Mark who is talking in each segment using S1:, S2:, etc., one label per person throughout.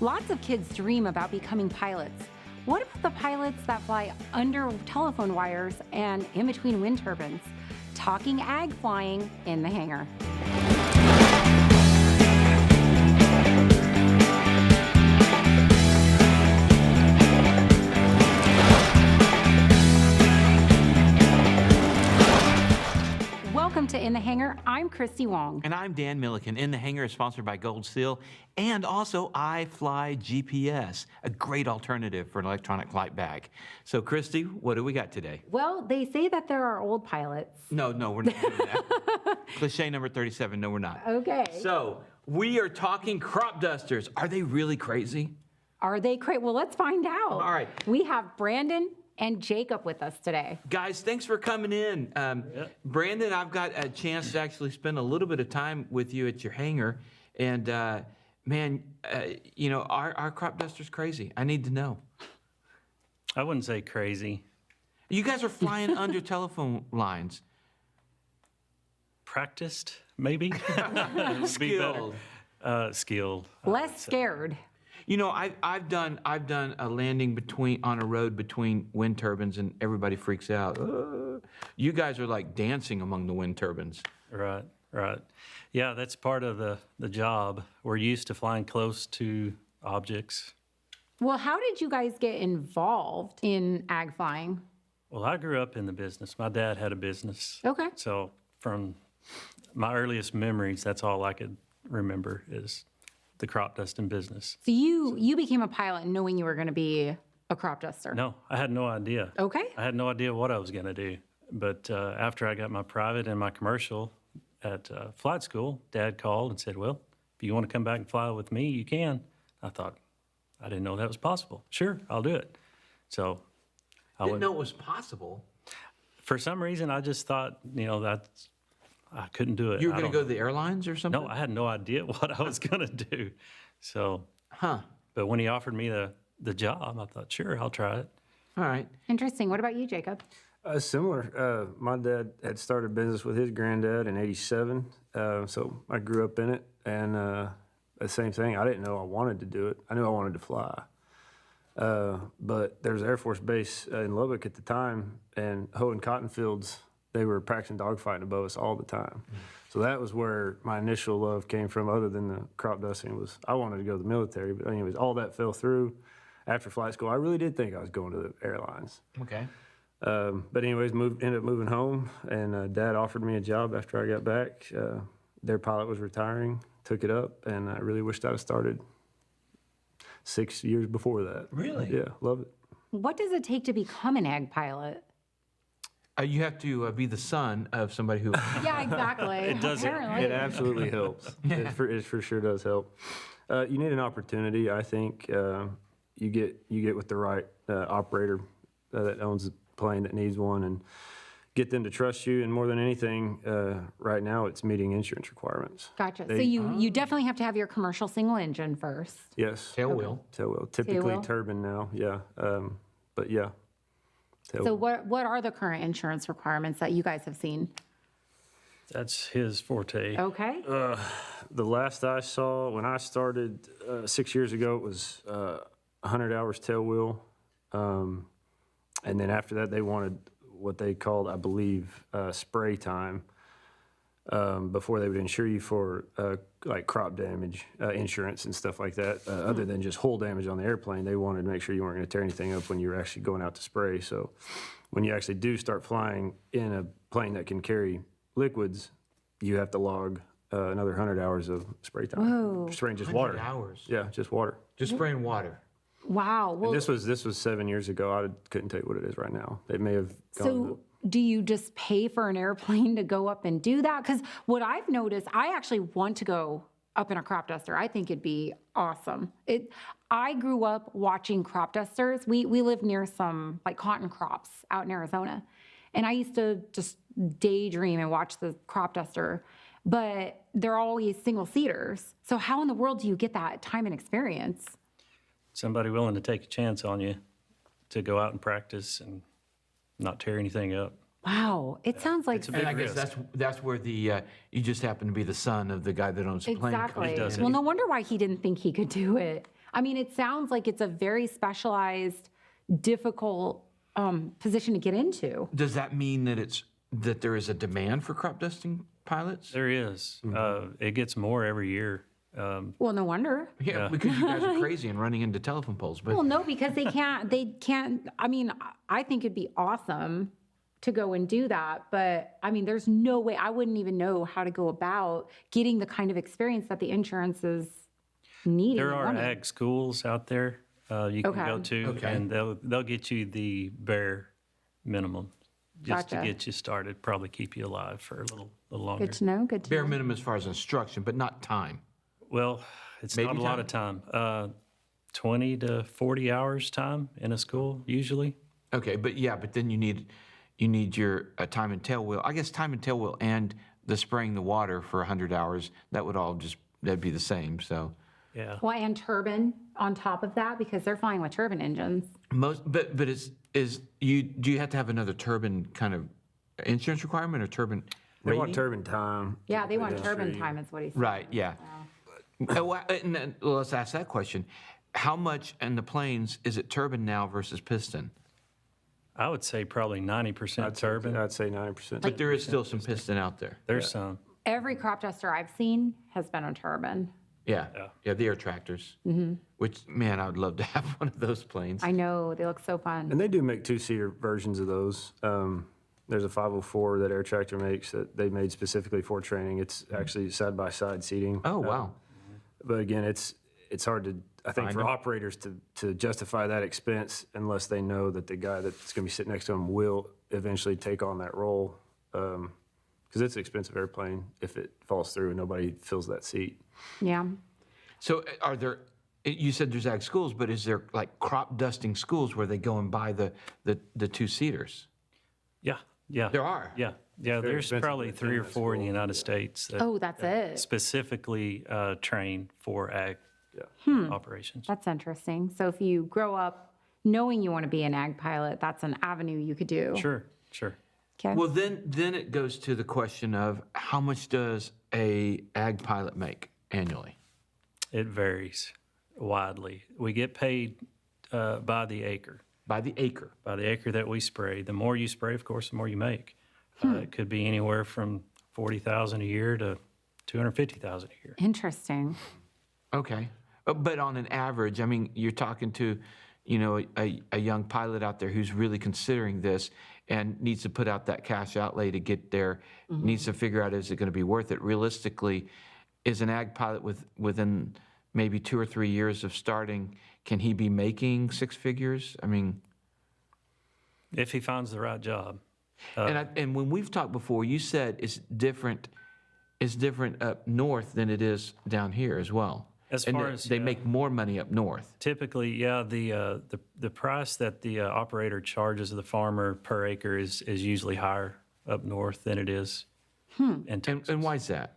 S1: Lots of kids dream about becoming pilots. What about the pilots that fly under telephone wires and in between wind turbines? Talking ag flying in the hangar. Welcome to In the Hangar. I'm Christy Wong.
S2: And I'm Dan Milliken. In the Hangar is sponsored by Gold Seal and also iFly GPS, a great alternative for an electronic flight bag. So, Christy, what do we got today?
S1: Well, they say that there are old pilots.
S2: No, we're not doing that. Cliche number 37, no, we're not.
S1: Okay.
S2: So, we are talking Cropdusters. Are they really crazy?
S1: Are they crazy? Well, let's find out.
S2: All right.
S1: We have Brandon and Jacob with us today.
S2: Guys, thanks for coming in. Brandon, I've got a chance to actually spend a little bit of time with you at your hangar. And, man, our Cropdusters crazy. I need to know.
S3: I wouldn't say crazy.
S2: You guys are flying under telephone lines.
S3: Practiced, maybe?
S2: Skilled.
S3: Skilled.
S1: Less scared.
S2: You know, I've done a landing on a road between wind turbines, and everybody freaks out. You guys are like dancing among the wind turbines.
S3: Right. Yeah, that's part of the job. We're used to flying close to objects.
S1: Well, how did you guys get involved in ag flying?
S3: Well, I grew up in the business. My dad had a business.
S1: Okay.
S3: So from my earliest memories, that's all I could remember is the crop dusting business.
S1: So you became a pilot knowing you were going to be a crop duster.
S3: No, I had no idea.
S1: Okay.
S3: I had no idea what I was going to do. But after I got my private and my commercial at flight school, Dad called and said, well, if you want to come back and fly with me, you can. I thought, I didn't know that was possible. Sure, I'll do it. So I
S2: Didn't know it was possible.
S3: For some reason, I just thought, I couldn't do it.
S2: You were going to go to the airlines or something?
S3: No, I had no idea what I was going to do. So, But when he offered me the job, I thought, sure, I'll try it.
S2: All right.
S1: Interesting. What about you, Jacob?
S4: Similar. My dad had started a business with his granddad in '87, so I grew up in it. And the same thing, I didn't know I wanted to do it. I knew I wanted to fly. But there was an Air Force base in Lubbock at the time, and hoeing cotton fields, they were practicing dogfighting above us all the time. So that was where my initial love came from, other than the crop dusting. Was I wanted to go to the military, but anyways, all that fell through. After flight school, I really did think I was going to the airlines.
S2: Okay.
S4: But anyways, ended up moving home, and Dad offered me a job after I got back. Their pilot was retiring, took it up, and I really wished I'd have started 6 years before that.
S2: Really?
S4: Yeah, love it.
S1: What does it take to become an ag pilot?
S2: You have to be the son of somebody who...
S1: Yeah, exactly.
S3: It does.
S1: Apparently.
S4: It absolutely helps. It for sure does help. You need an opportunity, I think. You get with the right operator that owns the plane that needs one, and get them to trust you. And more than anything, right now, it's meeting insurance requirements.
S1: Gotcha. So you definitely have to have your commercial single engine first.
S4: Yes.
S2: Tail wheel.
S4: Typically
S1: Tailwheel?
S4: turbine now, yeah. But yeah.
S1: So what are the current insurance requirements that you guys have seen?
S3: That's his forte.
S1: Okay.
S4: The last I saw when I started 6 years ago, it was 100 hours tail wheel. And then after that, they wanted what they called, I believe, spray time before they would insure you for like crop damage insurance and stuff like that. Other than just hull damage on the airplane, they wanted to make sure you weren't going to tear anything up when you were actually going out to spray. So when you actually do start flying in a plane that can carry liquids, you have to log another 100 hours of spray time.
S1: Whoa.
S4: Spraying just
S2: 100
S4: water.
S2: hours.
S4: Yeah, just water.
S2: Just spraying water.
S1: Wow. Well,
S4: And this was 7 years ago. I couldn't tell you what it is right now. It may have gone
S1: so do you just pay for an airplane to go up and do that? Because what I've noticed, I actually want to go up in a crop duster. I think it'd be awesome. I grew up watching crop dusters. We live near some like cotton crops out in Arizona. And I used to just daydream and watch the crop duster, but they're always single seaters. So how in the world do you get that time and experience?
S3: Somebody willing to take a chance on you to go out and practice and not tear anything up.
S1: Wow, it sounds like
S3: It's a
S2: And I
S3: big
S2: guess
S3: risk.
S2: that's where the you just happen to be the son of the guy that owns the plane.
S1: exactly.
S3: He does it.
S1: Well, no wonder why he didn't think he could do it. I mean, it sounds like it's a very specialized, difficult position to get into.
S2: Does that mean that there is a demand for crop dusting pilots?
S3: There is. It gets more every year.
S1: Well, no wonder.
S2: Yeah, because you guys are crazy and running into telephone poles. But
S1: Well, no, because they can't, I mean, I think it'd be awesome to go and do that. But I mean, there's no way, I wouldn't even know how to go about getting the kind of experience that the insurance is needing.
S3: There
S1: and
S3: are
S1: wanting.
S3: ag schools out there you can
S1: Okay.
S3: go to,
S2: Okay.
S3: and they'll get you the bare minimum just to
S1: Gotcha.
S3: get you started. Probably keep you alive for a little longer.
S1: Good to know, good to
S2: bare
S1: know.
S2: minimum as far as instruction, but not time.
S3: Well, it's
S2: Maybe
S3: not a lot of time. 20 to 40 hours time in a school usually.
S2: Okay, but then you need your time and tail wheel. I guess time and tail wheel and the spraying the water for 100 hours. That'd be the same. So
S3: Yeah.
S1: Well, and turbine on top of that, because they're flying with turbine engines.
S2: but do you have to have another turbine kind of insurance requirement or turbine
S4: They
S2: rating?
S4: want turbine time.
S1: Yeah, they want turbine
S4: Industry.
S1: time is what he said.
S2: Right, yeah. And then, well, let's ask that question. How much in the planes is it turbine now versus piston?
S3: I would say probably 90% turbine.
S4: I'd say 90%.
S2: But there is still some piston out there.
S3: There's some.
S1: Every crop duster I've seen has been on turbine.
S2: Yeah, the air tractors. Mm-hmm. Which, man, I would love to have one of those planes.
S1: I know, they look so fun.
S4: And they do make two-seater versions of those. There's a 504 that Air Tractor makes that they made specifically for training. It's actually side-by-side seating.
S2: Oh, wow.
S4: But again, it's hard to, I think, for operators to justify that expense unless they know that the guy that's going to be sitting next to them will eventually take on that role. Because it's an expensive airplane if it falls through and nobody fills that seat.
S1: Yeah.
S2: So you said there's ag schools, but is there like crop dusting schools where they go and buy the two-seaters?
S3: Yeah.
S2: There are?
S3: Yeah. There's
S4: expensive
S3: probably
S4: to
S3: 3 or
S4: attend that
S3: 4 in the
S4: school.
S3: United States that
S1: Oh, that's it.
S3: specifically train for ag operations.
S1: That's interesting. So if you grow up knowing you want to be an ag pilot, that's an avenue you could do.
S3: Sure.
S1: Okay.
S2: Well, then it goes to the question of how much does a ag pilot make annually?
S3: It varies widely. We get paid by the acre.
S2: By the acre.
S3: By the acre that we spray. The more you spray, of course, the more you make. It could be anywhere from $40,000 a year to $250,000 a year.
S1: Interesting.
S2: Okay. But on an average, I mean, you're talking to, a young pilot out there who's really considering this and needs to put out that cash outlay to get there, needs to figure out, is it going to be worth it? Realistically, is an ag pilot within maybe 2 or 3 years of starting, can he be making 6 figures? I mean...
S3: If he finds the right job.
S2: And when we've talked before, you said it's different up north than it is down here as well.
S3: As
S2: And
S3: far
S2: they-
S3: as,
S2: they
S3: yeah.
S2: make more money up north.
S3: Typically, the price that the operator charges the farmer per acre is usually higher up north than it is in Texas.
S2: And why is that?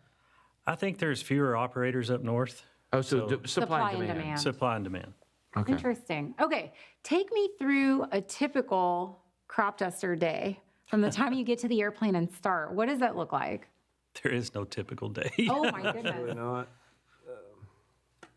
S3: I think there's fewer operators up north.
S2: Oh, so supply and demand.
S3: Supply and demand.
S2: Okay.
S1: Interesting. Okay. Take me through a typical crop duster day from the time you get to the airplane and start. What does that look like?
S3: There is no typical day.
S1: Oh my
S4: Really
S1: goodness.
S4: not.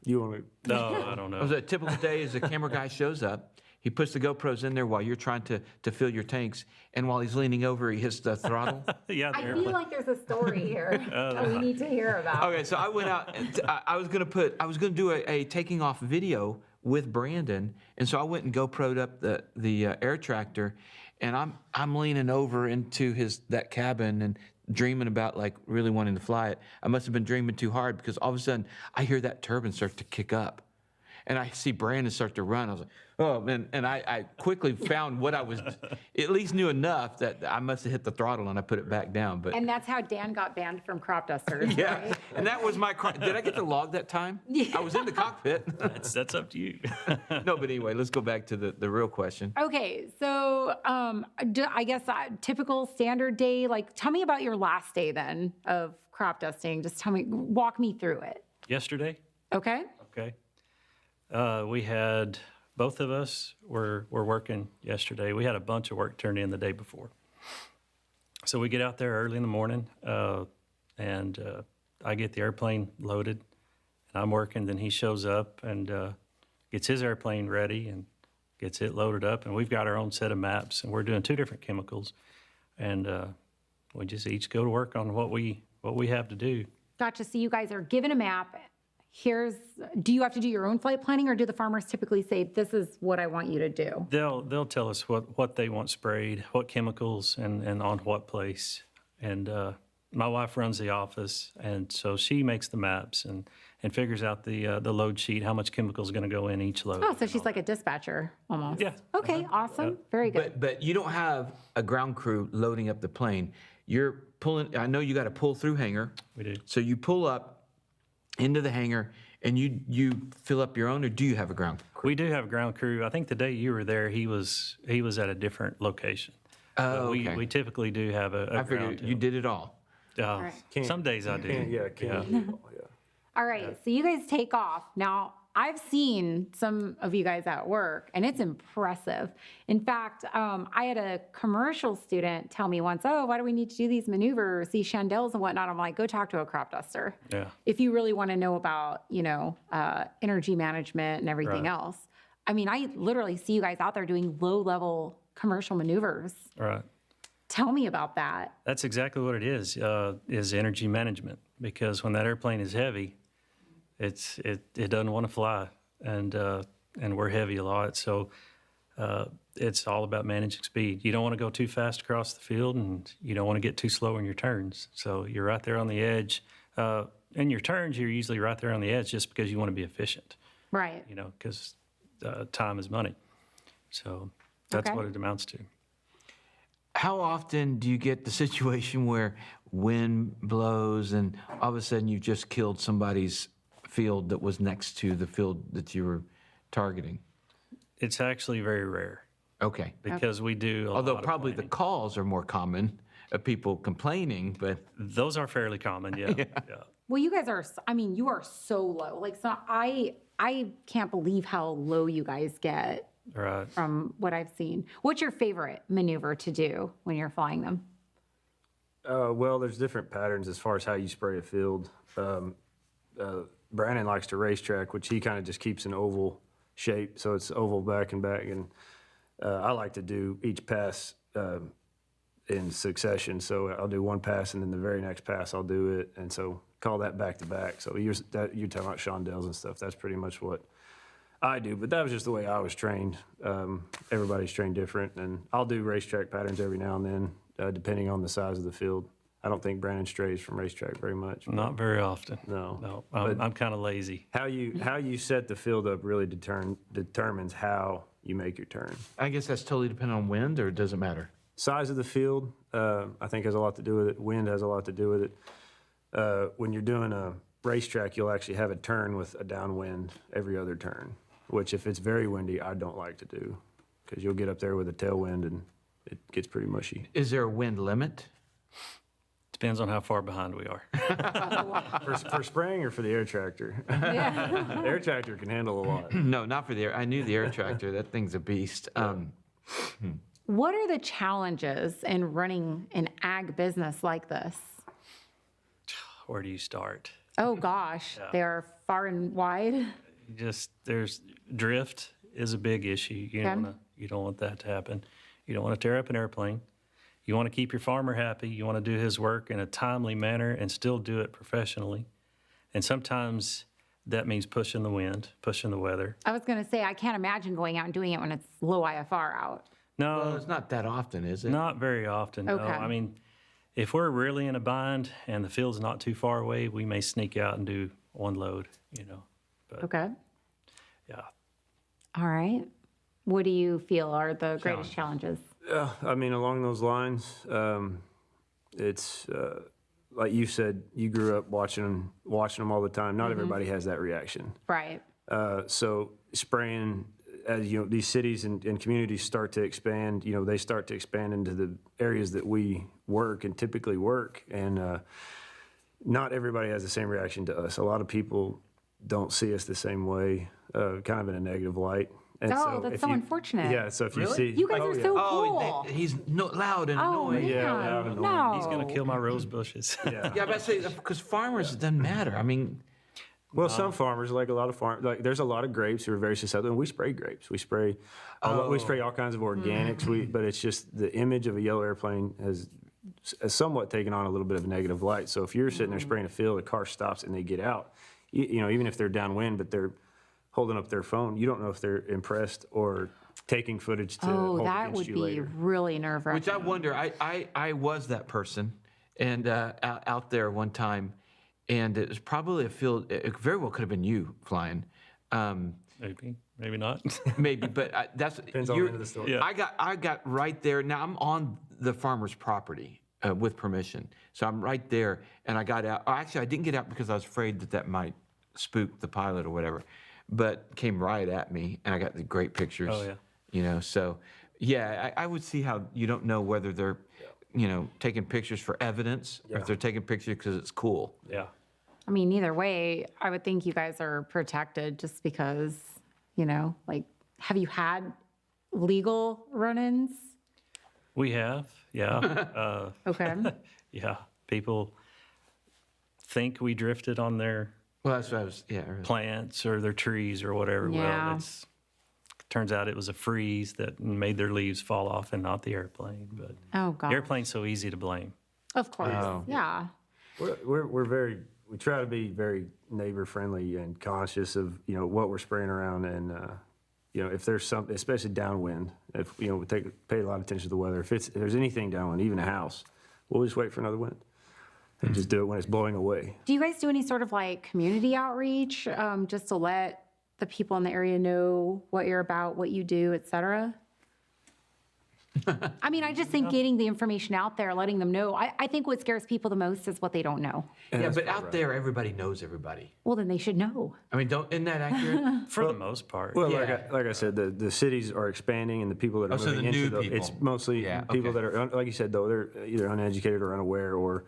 S4: You want to...
S3: No, I don't know.
S2: A typical day is a camera guy shows up. He puts the GoPros in there while you're trying to fill your tanks, and while he's leaning over, he hits the throttle.
S3: Yeah, the
S1: I feel
S3: airplane.
S1: like there's a story here that we need to hear about.
S2: Okay, so I went out. And I was gonna do a taking off video with Brandon, and so I went and GoPro'd up the air tractor, and I'm leaning over into that cabin and dreaming about like really wanting to fly it. I must have been dreaming too hard because all of a sudden I hear that turbine start to kick up, and I see Brandon start to run. I was like, oh man! And I quickly found what I was, at least knew enough that I must have hit the throttle and I put it back down. But
S1: And that's how Dan got banned from crop dusters.
S2: yeah,
S1: Right?
S2: and that was my. Did I get to log that time? I was in the cockpit.
S3: That's up to you.
S2: No, but anyway, let's go back to the real question.
S1: Okay, so I guess typical standard day. Like, tell me about your last day then of crop dusting. Just walk me through it.
S3: Yesterday,
S1: Okay.
S3: okay. We had, both of us were working yesterday. We had a bunch of work turned in the day before. So we get out there early in the morning, and I get the airplane loaded, and I'm working. Then he shows up, and gets his airplane ready and gets it loaded up. And we've got our own set of maps, and we're doing 2 different chemicals. And we just each go to work on what we have to do.
S1: Gotcha. So you guys are given a map. Do you have to do your own flight planning, or do the farmers typically say, this is what I want you to do?
S3: They'll tell us what they want sprayed, what chemicals, and on what place. And my wife runs the office, and so she makes the maps and figures out the load sheet, how much chemical is going to go in each load.
S1: Oh, so she's like a dispatcher almost.
S3: Yeah.
S1: Okay, awesome. Very good.
S2: But you don't have a ground crew loading up the plane. You're pulling, I know you got to pull through hangar.
S3: We do.
S2: So you pull up into the hangar and you fill up your own, or do you have a ground crew?
S3: We do have a ground crew. I think the day you were there, he was at a different location.
S2: Oh,
S3: But
S2: okay.
S3: we typically do have a
S2: I figured
S3: ground
S2: you did it all.
S1: right.
S3: Some days I do.
S4: Yeah.
S1: All right, so you guys take off. Now, I've seen some of you guys at work, and it's impressive. In fact, I had a commercial student tell me once, oh, why do we need to do these maneuvers, these chandelles and whatnot? I'm like, go talk to a crop duster.
S3: Yeah.
S1: If you really want to know about, energy management and everything
S3: Right.
S1: else. I mean, I literally see you guys out there doing low-level commercial maneuvers.
S3: Right.
S1: Tell me about that.
S3: That's exactly what it is energy management. Because when that airplane is heavy, it doesn't want to fly, and we're heavy a lot. So it's all about managing speed. You don't want to go too fast across the field, and you don't want to get too slow in your turns. So you're right there on the edge. In your turns, you're usually right there on the edge just because you want to be efficient.
S1: Right.
S3: Because time is money. So that's
S1: Okay.
S3: what it amounts to.
S2: How often do you get the situation where wind blows and all of a sudden you've just killed somebody's field that was next to the field that you were targeting?
S3: It's actually very rare
S2: Okay.
S3: because we do a
S2: Although
S3: lot of
S2: probably the
S3: planning.
S2: calls are more common of people complaining, but
S3: Those are fairly common, yeah.
S1: Well, you guys are, you are so low. Like, so I can't believe how low you guys get
S3: Right.
S1: from what I've seen. What's your favorite maneuver to do when you're flying them?
S4: Well, there's different patterns as far as how you spray a field. Brandon likes to racetrack, which he kind of just keeps an oval shape, so it's oval back and back. And I like to do each pass in succession. So I'll do one pass, and then the very next pass I'll do it, and so call that back to back. So you're talking about chandelles and stuff. That's pretty much what I do, but that was just the way I was trained. Everybody's trained different, and I'll do racetrack patterns every now and then, depending on the size of the field. I don't think Brandon strays from racetrack very much.
S3: Not very often.
S4: No.
S3: I'm kind of lazy.
S4: How you set the field up really determines how you make your turn.
S2: I guess that's totally dependent on wind, or it doesn't matter?
S4: Size of the field, I think, has a lot to do with it. Wind has a lot to do with it. When you're doing a racetrack, you'll actually have a turn with a downwind every other turn, which if it's very windy, I don't like to do, because you'll get up there with a tailwind and it gets pretty mushy.
S2: Is there a wind limit?
S3: Depends on how far behind we are.
S4: For spraying or for the air tractor? The air tractor can handle a lot.
S2: No, not for the air. I knew the air tractor. That thing's a beast.
S1: What are the challenges in running an ag business like this?
S3: Where do you start?
S1: Oh gosh, they are far and wide.
S3: There's drift is a big issue. You don't want that to happen. You don't want to tear up an airplane. You want to keep your farmer happy. You want to do his work in a timely manner and still do it professionally. And sometimes that means pushing the wind, pushing the weather.
S1: I was going to say, I can't imagine going out and doing it when it's low IFR out.
S3: No,
S2: Well, it's not that often, is it?
S3: not very often. No.
S1: Okay.
S3: I mean, if we're really in a bind and the field's not too far away, we may sneak out and do one load, But
S1: Okay.
S3: yeah.
S1: All right. What do you feel are the greatest challenges?
S4: I mean, along those lines, it's like you said, you grew up watching them all the time. Not everybody has that reaction.
S1: Right.
S4: So spraying, as these cities and communities start to expand, they start to expand into the areas that we work and typically work. And not everybody has the same reaction to us. A lot of people don't see us the same way, kind of in a negative light. And
S1: Oh, that's
S4: if
S1: so
S4: you-
S1: unfortunate.
S4: Yeah, so if you
S2: Really?
S4: see...
S1: You guys are so
S2: Oh,
S1: cool.
S2: he's loud and
S1: Oh,
S2: annoying.
S1: man.
S4: Yeah, loud and
S1: No.
S3: He's going to kill my rose bushes.
S4: Yeah.
S2: Yeah, but I say, because farmers, it doesn't matter. I mean,
S4: Well, some farmers, like a lot of like there's a lot of grapes who are very susceptible, and we spray grapes. We spray all kinds of organics. But it's just the image of a yellow airplane has somewhat taken on a little bit of a negative light. So if you're sitting there spraying a field, the car stops and they get out, you know, even if they're downwind, but they're holding up their phone, you don't know if they're impressed or taking footage to hold
S1: that
S4: against
S1: would
S4: you
S1: be
S4: later.
S1: really nerve-wracking.
S2: Which I wonder, I was that person and out there one time, and it was probably a field, it very well could have been you flying.
S3: Maybe not.
S2: Maybe, but that's
S4: Depends on the end of the story.
S3: Yeah.
S2: I got right there. Now I'm on the farmer's property with permission, so I'm right there, and I got out. Actually, I didn't get out because I was afraid that might spook the pilot or whatever, but came right at me, and I got the great pictures.
S3: Oh, yeah.
S2: You know, so yeah, I would see how you don't know whether they're, you know, taking pictures for evidence or if they're taking pictures because it's cool.
S3: Yeah.
S1: I mean, either way, I would think you guys are protected just because, you know, like, have you had legal run-ins?
S3: We have, yeah.
S1: Okay.
S3: Yeah. People think we drifted on their
S2: Well, that's what I was. Yeah.
S3: plants or their trees or whatever.
S1: Yeah.
S3: Well, turns out it was a freeze that made their leaves fall off and not the airplane. But
S1: Oh,
S3: the
S1: God.
S3: airplane's so easy to blame.
S1: Of course.
S2: Oh.
S1: Yeah.
S4: We try to be very neighbor friendly and conscious of, you know, what we're spraying around, and you know, if there's something, especially downwind, if, you know, we pay a lot of attention to the weather. If there's anything downwind, even a house, we'll just wait for another wind and just do it when it's blowing away.
S1: Do you guys do any sort of like community outreach just to let the people in the area know what you're about, what you do, et cetera? I mean, I just think getting the information out there, letting them know. I think what scares people the most is what they don't know.
S2: Yeah, but out there, everybody knows everybody.
S1: Well, then they should know.
S2: I mean, isn't that accurate?
S3: For the most part.
S4: Well,
S2: Yeah.
S4: like I said, the cities are expanding, and the people that are
S2: Oh, so
S4: moving
S2: the
S4: into
S2: new people.
S4: it's mostly
S2: Yeah,
S4: people
S2: okay.
S4: that are, like you said, though, they're either uneducated or unaware, or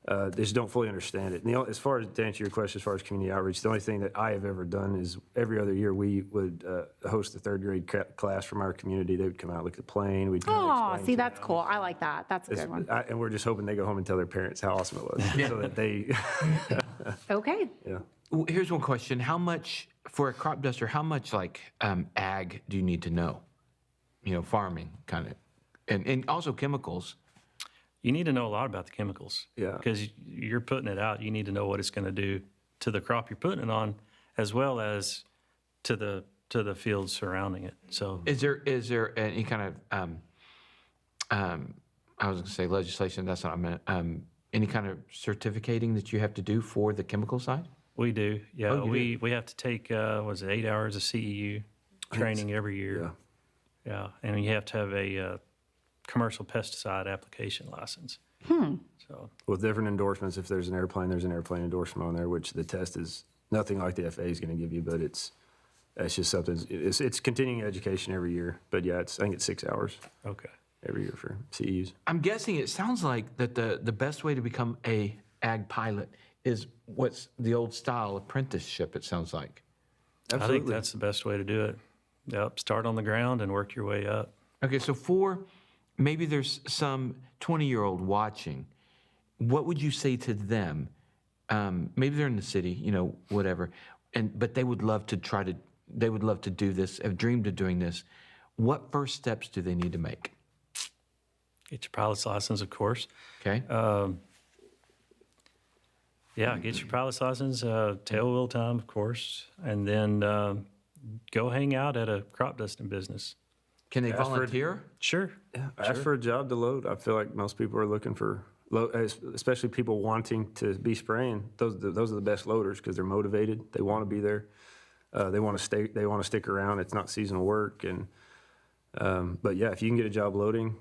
S4: they just don't fully understand it. And as far as, to answer your question, as far as community outreach, the only thing that I have ever done is every other year we would host a third grade class from our community. They would come out, look at the plane. We'd kind of
S1: Oh,
S4: explain
S1: see,
S4: to
S1: that's cool. I like that. That's a good one.
S4: and we're just hoping they go home and tell their parents how awesome it was, so that they,
S1: Okay.
S4: yeah.
S2: Well, here's one question: how much for a crop duster? How much like ag do you need to know? You know, farming kind of, and also chemicals.
S3: You need to know a lot about the chemicals.
S4: Yeah.
S3: Because you're putting it out. You need to know what it's going to do to the crop you're putting it on, as well as to the fields surrounding it. So
S2: Is there any kind of I was going to say legislation? That's not what I meant. Any kind of certificating that you have to do for the chemical side?
S3: we do. Yeah.
S2: Oh, you
S3: We have to take 8 hours of CEU training every year.
S4: Yeah.
S3: Yeah. And you have to have a commercial pesticide application license. So
S4: With different endorsements, if there's an airplane endorsement on there, which the test is nothing like the FAA is going to give you, but it's just something. It's continuing education every year. But yeah, I think it's 6 hours
S3: okay.
S4: every year for CEUs.
S2: I'm guessing it sounds like that the best way to become a ag pilot is what's the old style apprenticeship. It sounds like.
S3: I think that's the best way to do it. Yep. Start on the ground and work your way up.
S2: Okay, so maybe there's some 20-year-old watching. What would you say to them? Maybe they're in the city, you know, whatever, but they would love to do this, have dreamed of doing this. What first steps do they need to make?
S3: Get your pilot's license, of course.
S2: Okay.
S3: Yeah, get your pilot's license, tail wheel time, of course, and then go hang out at a crop dusting business.
S2: Can they
S4: for-
S2: volunteer?
S3: Sure.
S4: Yeah, ask for a job to load. I feel like most people are looking for, especially people wanting to be spraying. Those are the best loaders because they're motivated. They want to be there. They want to stay. They want to stick around. It's not seasonal work, but yeah, if you can get a job loading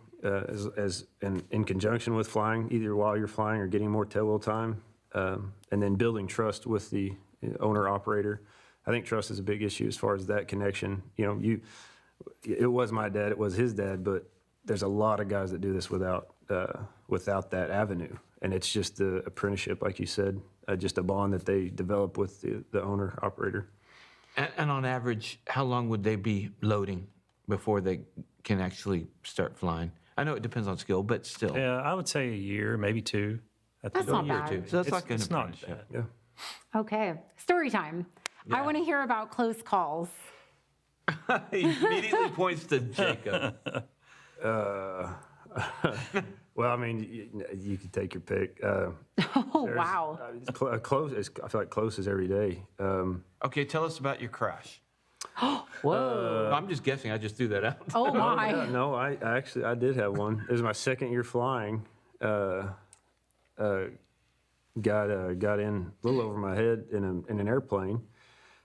S4: in conjunction with flying, either while you're flying or getting more tail wheel time, and then building trust with the owner operator. I think trust is a big issue as far as that connection. You know, it was my dad, it was his dad, but there's a lot of guys that do this without that avenue. And it's just the apprenticeship, like you said, just a bond that they develop with the owner operator.
S2: And on average, how long would they be loading before they can actually start flying? I know it depends on skill, but still.
S3: Yeah, I would say a year, maybe 2.
S1: That's not
S2: A year or
S1: bad.
S2: two. So that's like an
S3: It's not
S2: apprenticeship.
S3: bad.
S4: Yeah.
S1: Okay, story time. I
S2: Yeah.
S1: want to hear about close calls.
S2: He immediately points to Jacob.
S4: Well, I mean, you can take your pick.
S1: Oh, wow.
S4: Close. I feel like close is every day.
S2: Okay, tell us about your crash.
S1: Whoa.
S2: I'm just guessing. I just threw that out.
S1: Oh, my.
S4: Yeah, no, I actually did have one. It was my second year flying. Got in a little over my head in an airplane,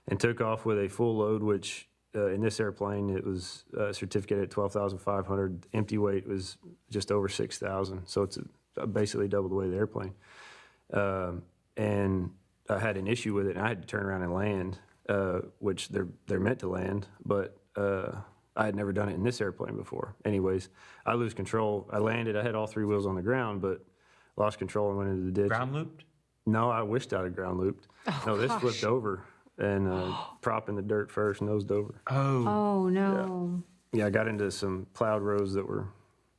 S4: and took off with a full load. Which in this airplane it was certificated at 12,500. Empty weight was just over 6,000. So it's basically double the weight of the airplane. And I had an issue with it, and I had to turn around and land, which they're meant to land, but I had never done it in this airplane before. Anyways, I lose control. I landed. I had all three wheels on the ground, but lost control and went into the ditch.
S2: Ground looped?
S4: No, I wished I'd have ground looped. No, this flipped over and prop in the dirt first, nosed over.
S2: Oh.
S1: Oh, no.
S4: Yeah, I got into some plowed roads that were,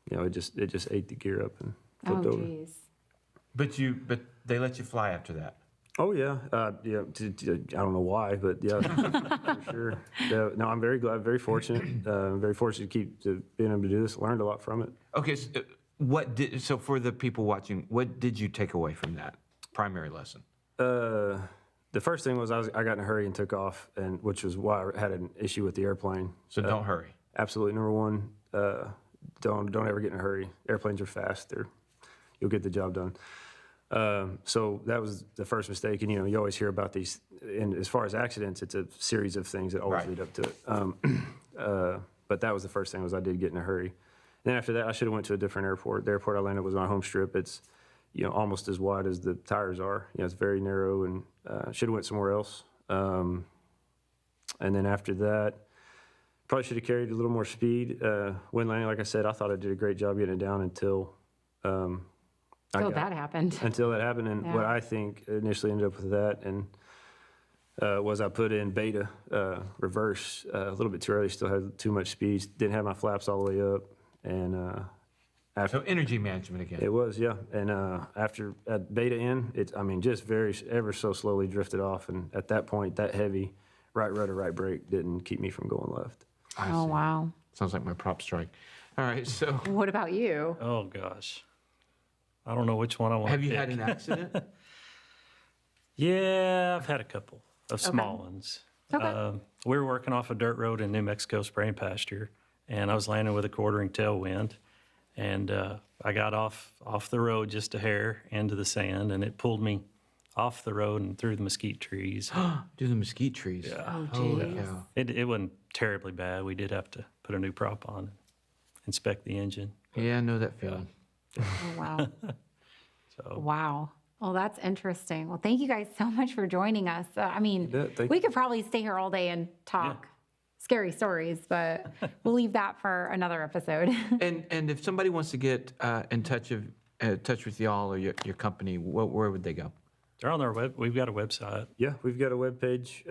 S4: it just ate the gear up and
S1: Oh,
S4: flipped over.
S1: geez.
S2: But they let you fly after that.
S4: Oh yeah, yeah. I don't know why, but yeah, for sure. Yeah, no, I'm very glad, very fortunate, very fortunate to being able to do this. Learned a lot from it.
S2: Okay, so for the people watching, what did you take away from that primary lesson?
S4: The first thing was I got in a hurry and took off, and which was why I had an issue with the airplane.
S2: So don't hurry.
S4: Absolutely, number one, don't ever get in a hurry. Airplanes are fast; you'll get the job done. So that was the first mistake, and you always hear about these. And as far as accidents, it's a series of things that always
S2: Right.
S4: lead up to it. But that was the first thing was I did get in a hurry. Then after that, I should have went to a different airport. The airport I landed was on a home strip. It's almost as wide as the tires are. It's very narrow, and should have went somewhere else. And then after that, probably should have carried a little more speed. When landing, like I said, I thought I did a great job getting it down until.
S1: That happened.
S4: Until that happened, and
S1: Yeah.
S4: what I think initially ended up with that, and was I put in beta reverse a little bit too early. Still had too much speed. Didn't have my flaps all the way up, and after
S2: So energy management again.
S4: it was and after at beta in, just ever so slowly drifted off, and at that point, that heavy right rudder, right brake didn't keep me from going left.
S2: I
S1: Oh,
S2: see.
S1: wow.
S2: Sounds like my prop strike. All right, so
S1: What about you?
S3: Oh, gosh. I don't know which one I want
S2: have
S3: to
S2: you
S3: pick.
S2: had an accident?
S3: Yeah, I've had a couple of small ones.
S1: Okay.
S3: We were working off a dirt road in New Mexico spraying pasture, and I was landing with a quartering tailwind, and I got off the road just a hair into the sand, and it pulled me off the road and through the mesquite trees.
S2: Do the mesquite trees.
S3: Yeah.
S1: Oh,
S2: Holy
S1: geez.
S2: cow.
S3: It wasn't terribly bad. We did have to put a new prop on and inspect the engine.
S2: Yeah, I know that feeling.
S1: Oh, wow.
S3: So
S1: Wow. Well, that's interesting. Well, thank you guys so much for joining us.
S4: Thank
S1: We could probably stay here all day and talk scary stories, but we'll leave that for another episode.
S2: And if somebody wants to get in touch with y'all or your company, where would they go?
S3: they're on our web. We've got a website.
S4: Yeah, we've got a webpage.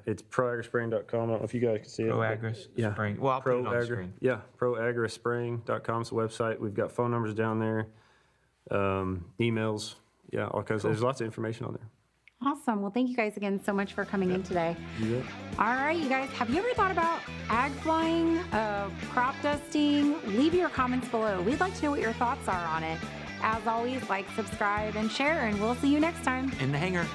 S4: It's proagraspraying.com. I don't know if you guys can see it.
S2: ProAgris
S4: Yeah.
S2: Spring. Well, I'll put it on the screen.
S4: Yeah, proagraspraying.com is the website. We've got phone numbers down there, emails, all kinds of. There's lots of information on there.
S1: Awesome. Well, thank you guys again so much for coming in today.
S4: Yeah.
S1: All right, you guys, have you ever thought about ag flying, crop dusting? Leave your comments below. We'd like to know what your thoughts are on it. As always, like, subscribe, and share, and we'll see you next time.
S2: In the hangar.